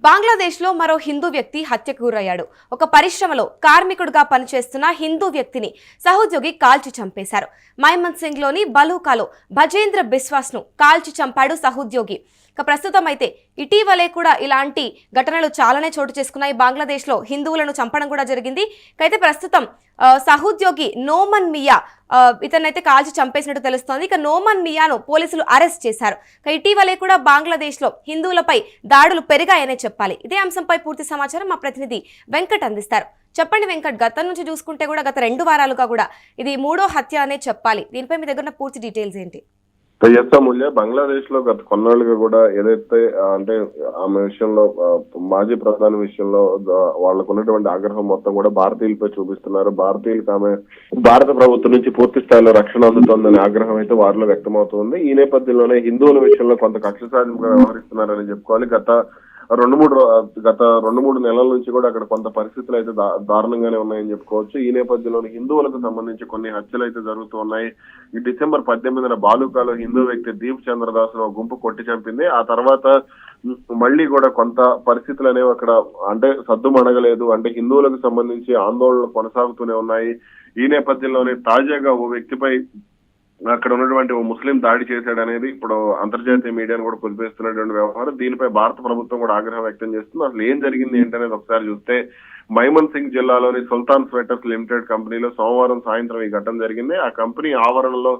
బంగ్లాదేశ్లో మరో హిందూ వ్యక్తి హత్యకు గురయ్యాడు. ఒక పరిశ్రమలో కార్మికుడిగా పనిచేస్తున్న హిందూ వ్యక్తిని సహోద్యోగి కాల్చి చంపేశారు. మైమన్సింగ్లోని బలూకాలో భజేంద్ర బిస్వాస్ను కాల్చి చంపాడు సహోద్యోగి. ప్రస్తుతం అయితే ఇటీవలే కూడా ఇలాంటి ఘటనలు చాలానే చోటు చేసుకున్నాయి. బంగ్లాదేశ్లో హిందువులను చంపడం కూడా జరిగింది. అయితే ప్రస్తుతం సహోద్యోగి నోమన్ మియా ఇతనైతే కాల్చి చంపేసినట్టు తెలుస్తోంది. ఇక నోమన్ మియాను పోలీసులు అరెస్ట్ చేశారు. ఇటీవలే కూడా బంగ్లాదేశ్లో హిందువులపై దాడులు పెరిగాయనే చెప్పాలి. ఇదే అంశంపై పూర్తి సమాచారం మా ప్రతినిధి వెంకట్ అందిస్తారు. చెప్పండి వెంకట్, గతం నుంచి చూసుకుంటే కూడా గత 2 వారాలుగా కూడా ఇది 3వ హత్య అనే చెప్పాలి. దీనిపై మీ దగ్గర పూర్తి డీటెయిల్స్ ఏంటి? మూల్య బంగ్లాదేశ్ లో గత కొన్నాళ్ళుగా కూడా ఏదైతే అంటే ఆమె విషయంలో మాజీ ప్రధాని విషయంలో వాళ్ళకు ఉన్నటువంటి ఆగ్రహం మొత్తం కూడా భారతీయులపై చూపిస్తున్నారు. భారతీయులకు ఆమె భారత ప్రభుత్వం నుంచి పూర్తి స్థాయిలో రక్షణ అందుతోందనే ఆగ్రహం అయితే వారిలో వ్యక్తమవుతుంది. ఈ నేపథ్యంలోనే హిందువుల విషయంలో కొంత కక్ష సాధింపుగా వ్యవహరిస్తున్నారని చెప్పుకోవాలి. గత 2-3 నెలల నుంచి కూడా అక్కడ కొంత పరిస్థితులు అయితే దారుణంగానే ఉన్నాయని చెప్పుకోవచ్చు. ఈ నేపథ్యంలో హిందువులకు సంబంధించి కొన్ని హత్యలు అయితే జరుగుతూ ఉన్నాయి. ఈ డిసెంబర్ 18న బాలుకాలో హిందూ వ్యక్తి దీప్ చంద్రదాస్ ను గుంపు కొట్టి చంపింది. ఆ తర్వాత మళ్ళీ కూడా కొంత పరిస్థితులు అనేవి అక్కడ అంటే సద్దుమణగలేదు. అంటే హిందువులకు సంబంధించి ఆందోళనలు కొనసాగుతూనే ఉన్నాయి. ఈ నేపథ్యంలోనే తాజాగా ఓ వ్యక్తిపై అక్కడ ఉన్నటువంటి ఓ ముస్లిం దాడి చేశాడనేది ఇప్పుడు అంతర్జాతీయ మీడియాను కూడా కులిపేస్తున్నటువంటి వ్యవహారం. దీనిపై భారత ప్రభుత్వం కూడా ఆగ్రహం వ్యక్తం చేస్తుంది. అసలు ఏం జరిగింది ఏంటనేది ఒకసారి చూస్తే మైమన్సింగ్ జిల్లాలోని సుల్తాన్ స్వెటర్స్ లిమిటెడ్ కంపెనీలో సోమవారం సాయంత్రం ఈ ఘటన జరిగింది. ఆ కంపెనీ ఆవరణలో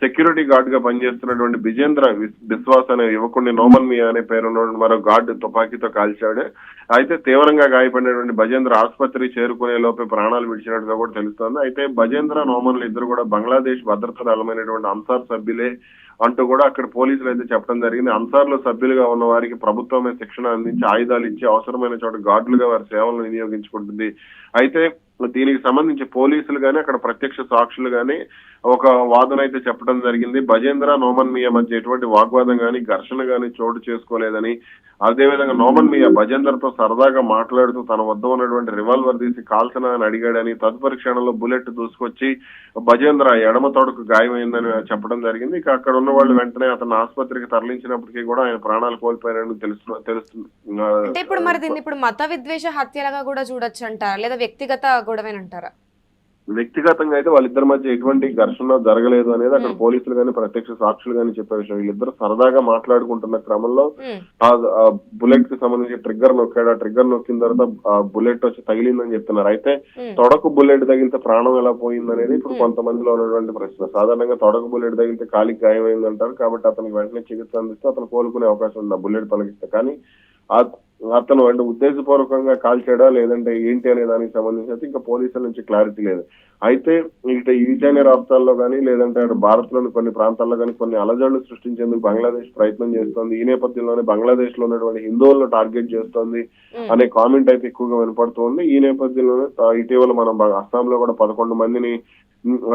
సెక్యూరిటీ గార్డ్ గా పనిచేస్తున్నటువంటి బిజేంద్ర బిస్వాస్ అనే యువకుడిని నోమన్ మియా అనే పేరున్నటువంటి మరో గార్డు తుపాకీతో కాల్చాడు. అయితే తీవ్రంగా గాయపడినటువంటి భజేంద్ర ఆసుపత్రి చేరుకునే లోపే ప్రాణాలు విడిచినట్టుగా కూడా తెలుస్తోంది. అయితే భజేంద్ర నోమన్లు ఇద్దరు కూడా బంగ్లాదేశ్ భద్రతా దళమైనటువంటి అన్సార్ సభ్యులే అంటూ కూడా అక్కడ పోలీసులు అయితే చెప్పడం జరిగింది. అన్సార్లో సభ్యులుగా ఉన్న వారికి ప్రభుత్వమే శిక్షణ అందించి ఆయుధాలు ఇచ్చి అవసరమైన చోట గార్డులుగా వారి సేవలను వినియోగించుకుంటుంది. అయితే దీనికి సంబంధించి పోలీసులు గానీ అక్కడ ప్రత్యక్ష సాక్షులు గానీ ఒక వాదన అయితే చెప్పడం జరిగింది. భజేంద్ర నోమన్ మియా మధ్య ఎటువంటి వాగ్వాదం గానీ ఘర్షణ గానీ చోటు చేసుకోలేదని, అదేవిధంగా నోమన్ మియా భజేంద్రతో సరదాగా మాట్లాడుతూ తన వద్ద ఉన్నటువంటి రివాల్వర్ తీసి కాల్చనా అని అడిగాడని, తదుపరి క్షణంలో బుల్లెట్ దూసుకొచ్చి భజేంద్ర ఎడమ తోడకు గాయమైందని చెప్పడం జరిగింది. ఇక అక్కడ ఉన్న వాళ్ళు వెంటనే అతను ఆసుపత్రికి తరలించినప్పటికీ కూడా ఆయన ప్రాణాలు కోల్పోయారని తెలుస్తుంది. అంటే ఇప్పుడు మరి దీన్ని ఇప్పుడు మత విద్వేష హత్యలుగా కూడా చూడొచ్చు అంటారా, లేదా వ్యక్తిగత గొడవేనంటారా? వ్యక్తిగతంగా అయితే వాళ్ళిద్దరి మధ్య ఎటువంటి ఘర్షణ జరగలేదు అనేది అక్కడ పోలీసులు గానీ ప్రత్యక్ష సాక్షులు గానీ చెప్పే విషయం. వీళ్ళిద్దరు సరదాగా మాట్లాడుకుంటున్న క్రమంలో ఆ బుల్లెట్ కి సంబంధించి ట్రిగ్గర్ నొక్కాడు. ఆ ట్రిగ్గర్ నొక్కిన తర్వాత ఆ బుల్లెట్ వచ్చి తగిలిందని చెప్తున్నారు. అయితే తొడకు బుల్లెట్ తగిలితే ప్రాణం ఎలా పోయిందనేది ఇప్పుడు కొంతమందిలో ఉన్నటువంటి ప్రశ్న. సాధారణంగా తొడకు బుల్లెట్ తగిలితే కాలికి గాయమైందంటారు. కాబట్టి అతనికి వెంటనే చికిత్స అందిస్తే అతను కోలుకునే అవకాశం ఉంది ఆ బుల్లెట్ తొలగిస్తే. కానీ అతను అంటే ఉద్దేశపూర్వకంగా కాల్చాడా లేదంటే ఏంటి అనే దానికి సంబంధించి అయితే ఇంకా పోలీసుల నుంచి క్లారిటీ లేదు. అయితే ఇటు ఈశాన్య రాష్ట్రాల్లో కానీ లేదంటే భారత్ లోని కొన్ని ప్రాంతాల్లో కానీ కొన్ని అలజడులు సృష్టించేందుకు బంగ్లాదేశ్ ప్రయత్నం చేస్తోంది. ఈ నేపథ్యంలోనే బంగ్లాదేశ్ లో ఉన్నటువంటి హిందువులను టార్గెట్ చేస్తోంది అనే కామెంట్ అయితే ఎక్కువగా వినపడుతోంది. ఈ నేపథ్యంలోనే ఇటీవల మనం అస్సాంలో కూడా 11 మందిని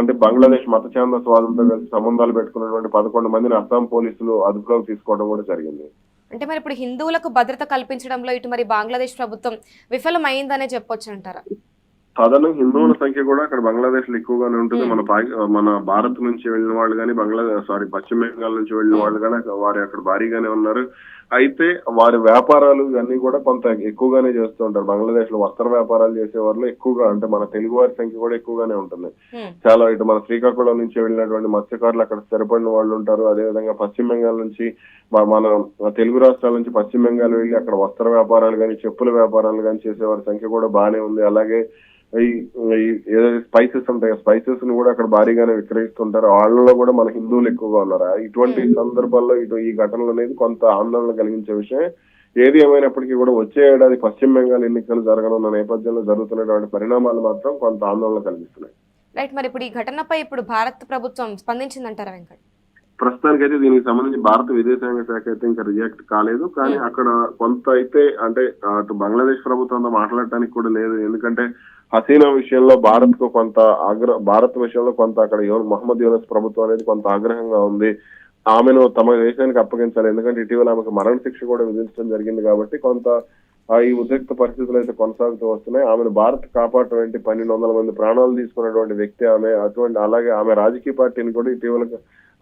అంటే బంగ్లాదేశ్ మత ఛాందస్వాదంతో కలిసి సంబంధాలు పెట్టుకున్నటువంటి 11 మందిని అస్సాం పోలీసులు అదుపులోకి తీసుకోవడం కూడా జరిగింది. అంటే మరి ఇప్పుడు హిందువులకు భద్రత కల్పించడంలో ఇటు మరి బంగ్లాదేశ్ ప్రభుత్వం విఫలమైందనే చెప్పొచ్చు అంటారా? సాధారణంగా హిందువుల సంఖ్య కూడా అక్కడ బంగ్లాదేశ్ లో ఎక్కువగానే ఉంటుంది. మన భారత్ నుంచి వెళ్ళిన వాళ్ళు కానీ పశ్చిమ బెంగాల్ నుంచి వెళ్ళిన వాళ్ళు కానీ వారి అక్కడ భారీగానే ఉన్నారు. అయితే వారి వ్యాపారాలు ఇవన్నీ కూడా కొంత ఎక్కువగానే చేస్తూ ఉంటారు. బంగ్లాదేశ్ లో వస్త్ర వ్యాపారాలు చేసే వాళ్ళు ఎక్కువగా అంటే మన తెలుగు వారి సంఖ్య కూడా ఎక్కువగానే ఉంటుంది. చాలా ఇటు మన శ్రీకాకుళం నుంచి వెళ్ళినటువంటి మత్స్యకారులు అక్కడ స్థిరపడిన వాళ్ళు ఉంటారు. అదేవిధంగా పశ్చిమ బెంగాల్ నుంచి మన తెలుగు రాష్ట్రాల నుంచి పశ్చిమ బెంగాల్ వెళ్ళి అక్కడ వస్త్ర వ్యాపారాలు కానీ చెప్పుల వ్యాపారాలు కానీ చేసే వారి సంఖ్య కూడా బాగానే ఉంది. అలాగే ఏదైతే స్పైసెస్ ఉంటాయో స్పైసెస్ ని కూడా అక్కడ భారీగానే విక్రయిస్తుంటారు. వాళ్ళలో కూడా మన హిందువులు ఎక్కువగా ఉన్నారు. ఇటువంటి సందర్భాల్లో ఈ ఘటనలు అనేది కొంత ఆందోళన కలిగించే విషయం. ఏది ఏమైనప్పటికీ కూడా వచ్చే ఏడాది పశ్చిమ బెంగాల్ ఎన్నికలు జరగనున్న నేపథ్యంలో జరుగుతున్నటువంటి పరిణామాలు మాత్రం కొంత ఆందోళన కలిగిస్తున్నాయి. రైట్, మరి ఇప్పుడు ఈ ఘటనపై ఇప్పుడు భారత ప్రభుత్వం స్పందించిందంటారా వెంకట్? ప్రస్తుతానికైతే దీనికి సంబంధించి భారత విదేశాంగ శాఖ అయితే ఇంకా రియాక్ట్ కాలేదు. కానీ అక్కడ కొంత అయితే అంటే అటు బంగ్లాదేశ్ ప్రభుత్వంతో మాట్లాడటానికి కూడా లేదు. ఎందుకంటే హసీనా విషయంలో భారత్ విషయంలో కొంత అక్కడ మొహమ్మద్ యూనస్ ప్రభుత్వం అనేది కొంత ఆగ్రహంగా ఉంది. ఆమెను తమ దేశానికి అప్పగించాలి. ఎందుకంటే ఇటీవల ఆమెకు మరణ శిక్ష కూడా విధించడం జరిగింది. కాబట్టి కొంత ఈ ఉద్రిక్త పరిస్థితులు అయితే కొనసాగుతూ వస్తున్నాయి. ఆమెను భారత్ కాపాడటం 1200 మంది ప్రాణాలు తీసుకున్నటువంటి వ్యక్తి ఆమె. అలాగే ఆమె రాజకీయ పార్టీని కూడా ఇటీవల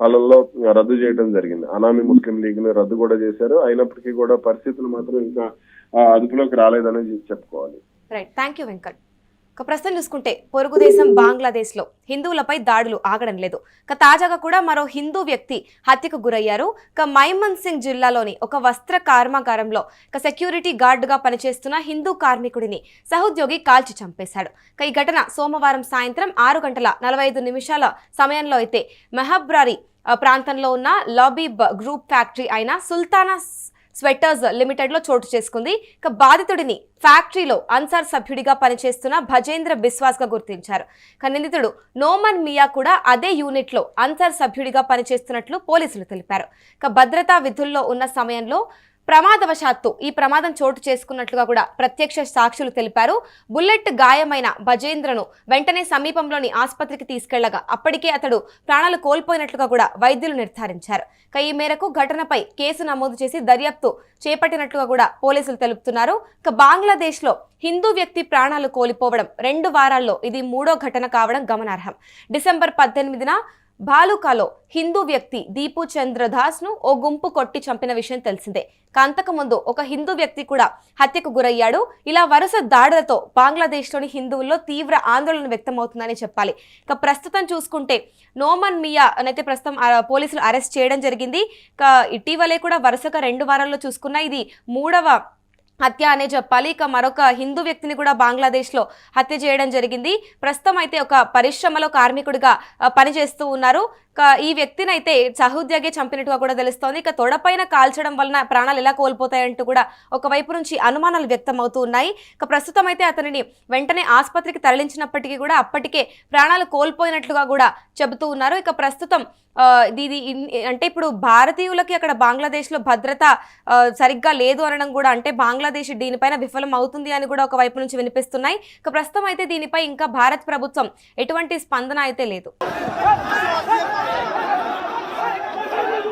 కాలంలో రద్దు చేయడం జరిగింది. అనామీ ముస్లిం లీగ్ ని రద్దు కూడా చేశారు. అయినప్పటికీ కూడా పరిస్థితులు మాత్రం ఇంకా అదుపులోకి రాలేదని చెప్పుకోవాలి. Right, thank you Venkat. ఒక ప్రశ్న చూసుకుంటే పొరుగు దేశం బంగ్లాదేశ్లో హిందువులపై దాడులు ఆగడం లేదు. తాజాగా కూడా మరో హిందూ వ్యక్తి హత్యకు గురయ్యారు. మైమన్ సింగ్ జిల్లాలోని ఒక వస్త్ర కర్మాగారంలో సెక్యూరిటీ గార్డుగా పనిచేస్తున్న హిందూ కార్మికుడిని సహోద్యోగి కాల్చి చంపేశాడు. ఈ ఘటన సోమవారం సాయంత్రం 6:45 సమయంలో అయితే మెహబ్రారి ప్రాంతంలో ఉన్న లాబీబ్ గ్రూప్ ఫ్యాక్టరీ అయిన సుల్తానా స్వెటర్స్ లిమిటెడ్ లో చోటు చేసుకుంది. బాధితుడిని ఫ్యాక్టరీలో అన్సార్ సభ్యుడిగా పనిచేస్తున్న భజేంద్ర బిస్వాస్ గా గుర్తించారు. నిందితుడు నోమన్ మియా కూడా అదే యూనిట్ లో అన్సార్ సభ్యుడిగా పనిచేస్తున్నట్లు పోలీసులు తెలిపారు. భద్రతా విధుల్లో ఉన్న సమయంలో ప్రమాదవశాత్తు ఈ ప్రమాదం చోటు చేసుకున్నట్లుగా కూడా ప్రత్యక్ష సాక్షులు తెలిపారు. బుల్లెట్ గాయమైన భజేంద్రను వెంటనే సమీపంలోని ఆసుపత్రికి తీసుకెళ్లగా అప్పటికే అతడు ప్రాణాలు కోల్పోయినట్లుగా కూడా వైద్యులు నిర్ధారించారు. ఈ మేరకు ఘటనపై కేసు నమోదు చేసి దర్యాప్తు చేపట్టినట్లుగా కూడా పోలీసులు తెలుపుతున్నారు. బంగ్లాదేశ్ లో హిందూ వ్యక్తి ప్రాణాలు కోల్పోవడం 2 వారాల్లో ఇది 3వ ఘటన కావడం గమనార్హం. డిసెంబర్ 18న బాలుకాలో హిందూ వ్యక్తి దీపు చంద్రదాస్ ను ఓ గుంపు కొట్టి చంపిన విషయం తెలిసిందే. అంతకుముందు ఒక హిందూ వ్యక్తి కూడా హత్యకు గురయ్యాడు. ఇలా వరుస దాడులతో బంగ్లాదేశ్లోని హిందువుల్లో తీవ్ర ఆందోళన వ్యక్తమవుతుందని చెప్పాలి. ప్రస్తుతం చూసుకుంటే నోమన్ మియా అనైతే ప్రస్తుతం పోలీసులు అరెస్ట్ చేయడం జరిగింది. ఇటీవలే కూడా వరుసగా 2 వారాల్లో చూసుకున్నా ఇది 3వ హత్య అనే చెప్పాలి. మరొక హిందూ వ్యక్తిని కూడా బంగ్లాదేశ్లో హత్య చేయడం జరిగింది. ప్రస్తుతం అయితే ఒక పరిశ్రమలో కార్మికుడిగా పనిచేస్తూ ఉన్నారు. ఈ వ్యక్తిని అయితే సహోద్యోగి చంపినట్టుగా కూడా తెలుస్తోంది. తొడపైన కాల్చడం వలన ప్రాణాలు ఎలా కోల్పోతాయంటూ కూడా ఒకవైపు నుంచి అనుమానాలు వ్యక్తం అవుతూ ఉన్నాయి. ప్రస్తుతం అయితే అతనిని వెంటనే ఆసుపత్రికి తరలించినప్పటికీ కూడా అప్పటికే ప్రాణాలు కోల్పోయినట్లుగా కూడా చెబుతూ ఉన్నారు. ప్రస్తుతం ఇది అంటే ఇప్పుడు భారతీయులకి అక్కడ బంగ్లాదేశ్లో భద్రత సరిగ్గా లేదు అనడం కూడా, అంటే బంగ్లాదేశ్ దీనిపైన విఫలం అవుతుంది అని కూడా ఒకవైపు నుంచి వినిపిస్తున్నాయి. ప్రస్తుతం అయితే దీనిపై ఇంకా భారత ప్రభుత్వం ఎటువంటి స్పందన అయితే లేదు.